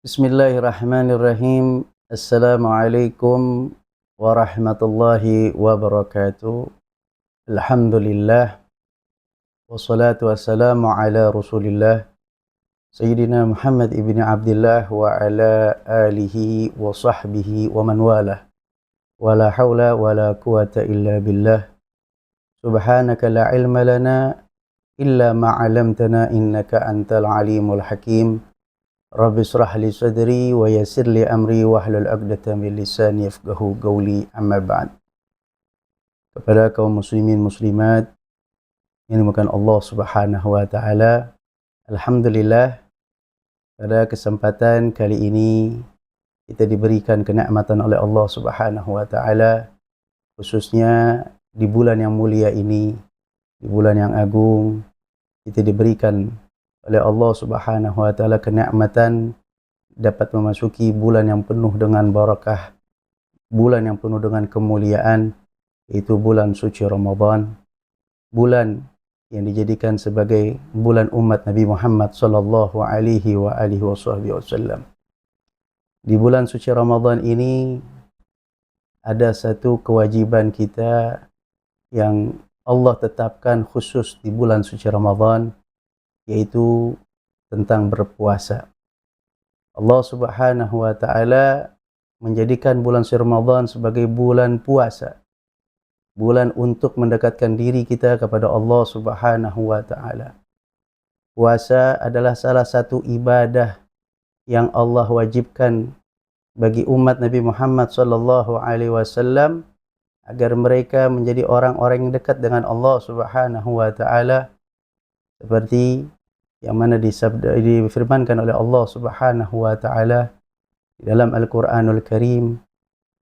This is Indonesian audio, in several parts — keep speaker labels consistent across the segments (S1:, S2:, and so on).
S1: Bismillahirrahmanirrahim. Assalamualaikum warahmatullahi wabarakatuh. Alhamdulillah wassalatu wassalamu ala Rasulillah Sayyidina Muhammad ibn Abdullah wa ala alihi wa sahbihi wa man walah. Wala hawla wala quwata illa billah. Subhanaka la ilma lana illa ma 'allamtana innaka antal alimul hakim. Rabbi shrah li sadri wa yassir li amri wahlul 'uqdatam min lisani yafqahu qawli, amma ba'd. Kepada kaum muslimin muslimat yang dimuliakan Allah Subhanahu wa taala, alhamdulillah pada kesempatan kali ini kita diberikan kenikmatan oleh Allah Subhanahu wa taala, khususnya di bulan yang mulia ini, di bulan yang agung, kita diberikan oleh Allah Subhanahu wa taala kenikmatan dapat memasuki bulan yang penuh dengan barakah, bulan yang penuh dengan kemuliaan, yaitu bulan suci Ramadan, bulan yang dijadikan sebagai bulan umat Nabi Muhammad sallallahu alaihi wa alihi wasallam. Di bulan suci Ramadan ini ada satu kewajiban kita yang Allah tetapkan khusus di bulan suci Ramadan, yaitu tentang berpuasa. Allah Subhanahu wa taala menjadikan bulan suci Ramadan sebagai bulan puasa, bulan untuk mendekatkan diri kita kepada Allah Subhanahu wa taala. Puasa adalah salah satu ibadah yang Allah wajibkan bagi umat Nabi Muhammad sallallahu alaihi wasallam agar mereka menjadi orang-orang yang dekat dengan Allah Subhanahu wa taala, seperti yang mana difirmankan oleh Allah Subhanahu wa taala di dalam Al-Qur'anul Karim.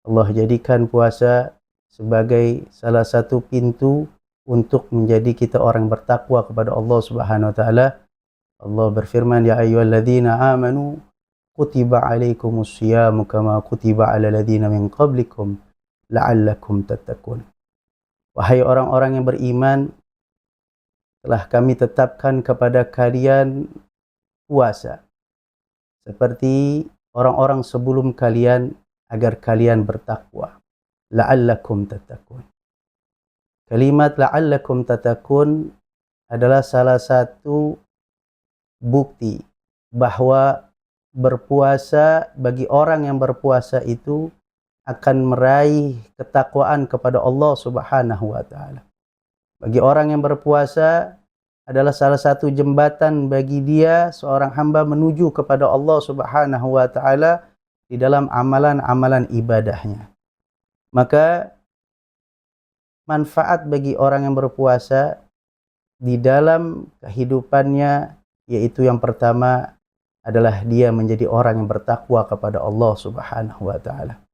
S1: Allah jadikan puasa sebagai salah satu pintu untuk menjadi kita orang bertakwa kepada Allah Subhanahu wa taala. Allah berfirman, ya ayyuhalladzina amanu kutiba alaikumus syiyamu kama kutiba alal ladzina min qablikum la'allakum tattaqun. Wahai orang-orang yang beriman, telah kami tetapkan kepada kalian puasa seperti orang-orang sebelum kalian agar kalian bertakwa. La'allakum tattaqun. Kalimat la'allakum tattaqun adalah salah satu bukti bahwa berpuasa, bagi orang yang berpuasa itu akan meraih ketakwaan kepada Allah Subhanahu wa taala. Bagi orang yang berpuasa adalah salah satu jembatan bagi dia, seorang hamba, menuju kepada Allah Subhanahu wa taala di dalam amalan-amalan ibadahnya. Maka manfaat bagi orang yang berpuasa di dalam kehidupannya, yaitu yang pertama adalah dia menjadi orang yang bertakwa kepada Allah Subhanahu wa taala.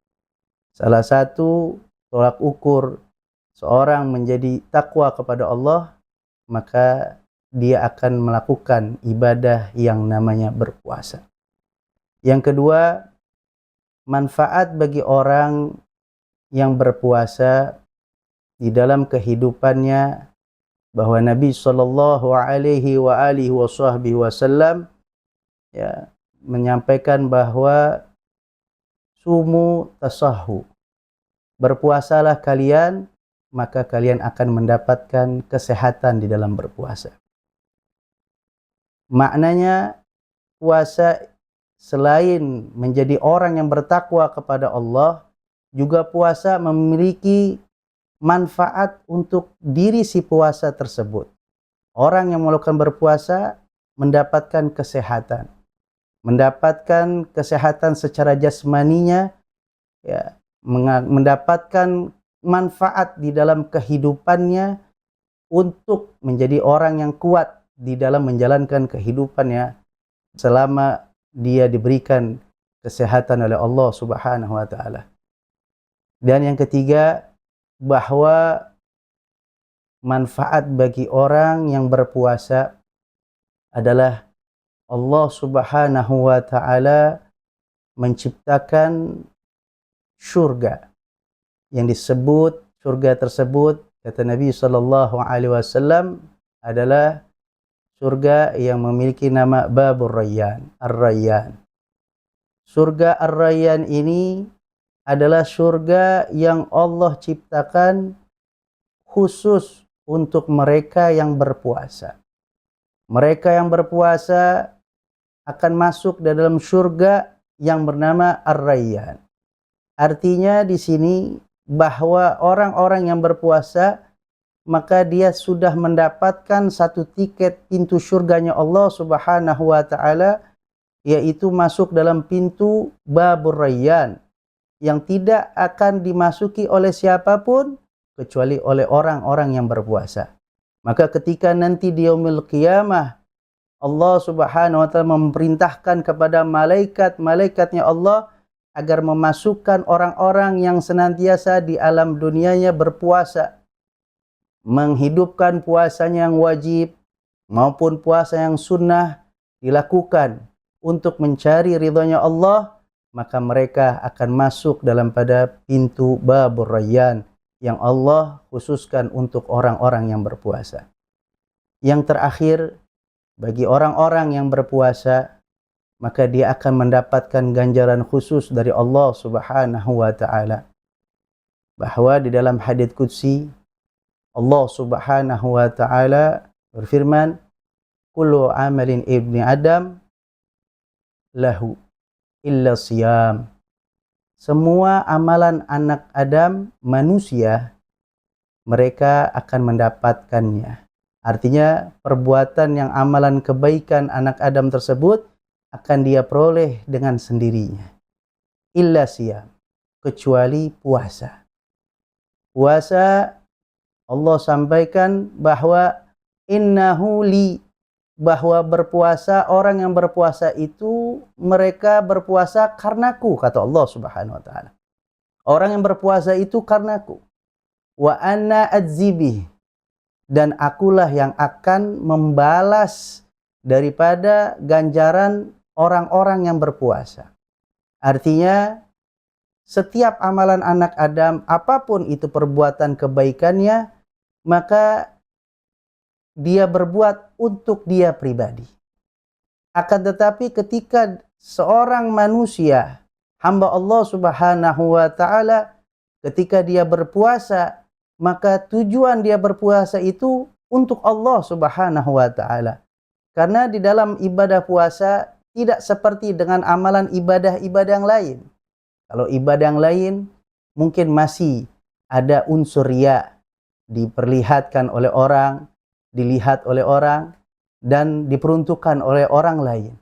S1: Salah satu tolak ukur seorang menjadi takwa kepada Allah, maka dia akan melakukan ibadah yang namanya berpuasa. Yang kedua, manfaat bagi orang yang berpuasa di dalam kehidupannya, bahwa Nabi sallallahu alaihi wa alihi wasallam menyampaikan bahwa sumu tasahu, berpuasalah kalian, maka kalian akan mendapatkan kesehatan di dalam berpuasa. Maknanya puasa selain menjadi orang yang bertakwa kepada Allah, juga puasa memiliki manfaat untuk diri si puasa tersebut. Orang yang melakukan berpuasa mendapatkan kesehatan secara jasmaninya, mendapatkan manfaat di dalam kehidupannya untuk menjadi orang yang kuat di dalam menjalankan kehidupannya selama dia diberikan kesehatan oleh Allah Subhanahu wa taala. Dan yang ketiga, bahwa manfaat bagi orang yang berpuasa adalah Allah Subhanahu wa taala menciptakan surga, yang disebut surga tersebut, kata Nabi sallallahu alaihi wasallam, adalah surga yang memiliki nama Babur Rayyan, Ar-Rayyan. Surga Ar-Rayyan ini adalah surga yang Allah ciptakan khusus untuk mereka yang berpuasa. Mereka yang berpuasa akan masuk dalam surga yang bernama Ar-Rayyan. Artinya di sini bahwa orang-orang yang berpuasa maka dia sudah mendapatkan satu tiket pintu surganya Allah Subhanahu wa taala, yaitu masuk dalam pintu Babur Rayyan yang tidak akan dimasuki oleh siapapun kecuali oleh orang-orang yang berpuasa. Maka ketika nanti di yaumil qiyamah Allah Subhanahu wa taala memerintahkan kepada malaikat-malaikatnya Allah agar memasukkan orang-orang yang senantiasa di alam dunianya berpuasa, menghidupkan puasanya yang wajib maupun puasa yang sunnah dilakukan untuk mencari ridhonya Allah, maka mereka akan masuk dalam pada pintu Babur Rayyan yang Allah khususkan untuk orang-orang yang berpuasa. Yang terakhir, bagi orang-orang yang berpuasa, maka dia akan mendapatkan ganjaran khusus dari Allah Subhanahu wa taala. Bahwa di dalam hadits qudsi Allah Subhanahu wa taala berfirman, "Kullu amalin ibni Adam lahu illa siyam." Semua amalan anak Adam manusia mereka akan mendapatkannya. Artinya perbuatan yang amalan kebaikan anak Adam tersebut akan dia peroleh dengan sendirinya. Illa siyam, kecuali puasa. Puasa Allah sampaikan bahwa innahu li, bahwa berpuasa, orang yang berpuasa itu mereka berpuasa karenaku, kata Allah Subhanahu wa taala. Orang yang berpuasa itu karenaku. Wa anna adzibih, dan akulah yang akan membalas daripada ganjaran orang-orang yang berpuasa. Artinya setiap amalan anak Adam, apapun itu perbuatan kebaikannya, maka dia berbuat untuk dia pribadi. Akan tetapi ketika seorang manusia, hamba Allah Subhanahu wa taala, ketika dia berpuasa, maka tujuan dia berpuasa itu untuk Allah Subhanahu wa taala. Karena di dalam ibadah puasa tidak seperti dengan amalan ibadah-ibadah yang lain. Kalau ibadah yang lain mungkin masih ada unsur riya, diperlihatkan oleh orang, dilihat oleh orang, dan diperuntukkan oleh orang lain.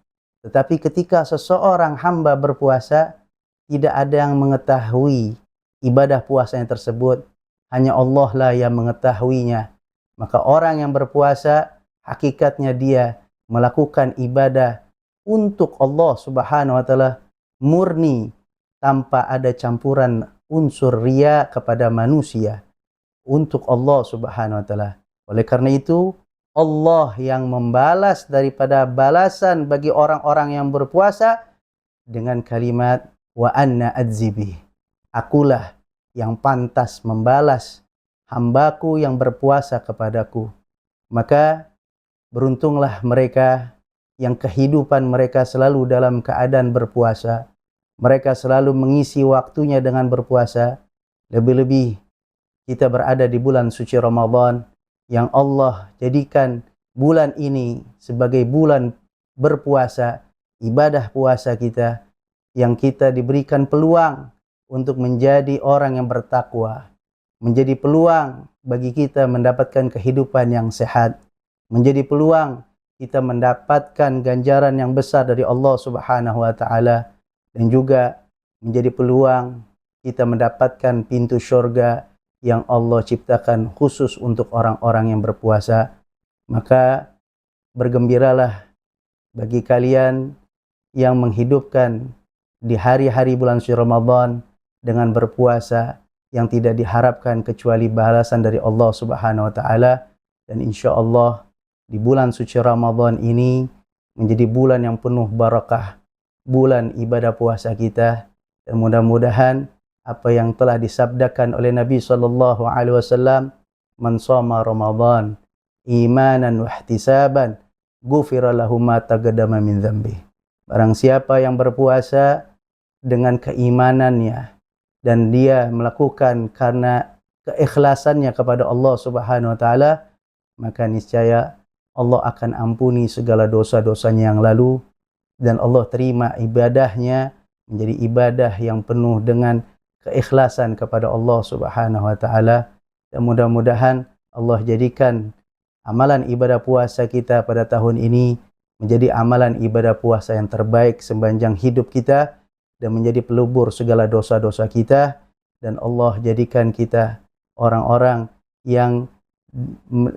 S1: Tetapi ketika seseorang hamba berpuasa, tidak ada yang mengetahui ibadah puasanya tersebut, hanya Allah lah yang mengetahuinya. Maka orang yang berpuasa, hakikatnya dia melakukan ibadah untuk Allah Subhanahu wa taala murni, tanpa ada campuran unsur riya kepada manusia, untuk Allah Subhanahu wa taala. Oleh karena itu, Allah yang membalas daripada balasan bagi orang-orang yang berpuasa dengan kalimat wa anna adzibi. Akulah yang pantas membalas hambaku yang berpuasa kepadaku. Maka beruntunglah mereka yang kehidupan mereka selalu dalam keadaan berpuasa. Mereka selalu mengisi waktunya dengan berpuasa. Lebih-lebih kita berada di bulan suci Ramadan yang Allah jadikan bulan ini sebagai bulan berpuasa, ibadah puasa kita, yang kita diberikan peluang untuk menjadi orang yang bertakwa, menjadi peluang bagi kita mendapatkan kehidupan yang sehat, menjadi peluang kita mendapatkan ganjaran yang besar dari Allah Subhanahu wa taala, dan juga menjadi peluang kita mendapatkan pintu surga yang Allah ciptakan khusus untuk orang-orang yang berpuasa. Maka bergembiralah bagi kalian yang menghidupkan di hari-hari bulan suci Ramadan dengan berpuasa yang tidak diharapkan kecuali balasan dari Allah Subhanahu wa taala. Dan insya Allah di bulan suci Ramadan ini menjadi bulan yang penuh barakah, bulan ibadah puasa kita, dan mudah-mudahan apa yang telah disabdakan oleh Nabi sallallahu alaihi wasallam, man shoma Ramadan imanan wa ihtisaban ghufira lahu ma taqaddama min dzambi. Barang siapa yang berpuasa dengan keimanannya dan dia melakukan karena keikhlasannya kepada Allah Subhanahu wa taala, maka niscaya Allah akan ampuni segala dosa-dosanya yang lalu dan Allah terima ibadahnya menjadi ibadah yang penuh dengan keikhlasan kepada Allah Subhanahu wa taala. Dan mudah-mudahan Allah jadikan amalan ibadah puasa kita pada tahun ini menjadi amalan ibadah puasa yang terbaik sepanjang hidup kita dan menjadi pelubur segala dosa-dosa kita, dan Allah jadikan kita orang-orang yang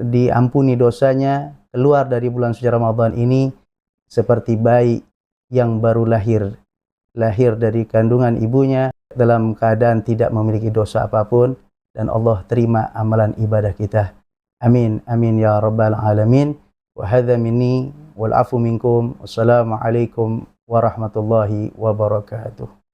S1: diampuni dosanya keluar dari bulan suci Ramadan ini seperti bayi yang baru lahir dari kandungan ibunya dalam keadaan tidak memiliki dosa apapun, dan Allah terima amalan ibadah kita. Amin amin ya rabbal alamin. Wa hadza minni wal afu minkum. Wassalamualaikum warahmatullahi wabarakatuh.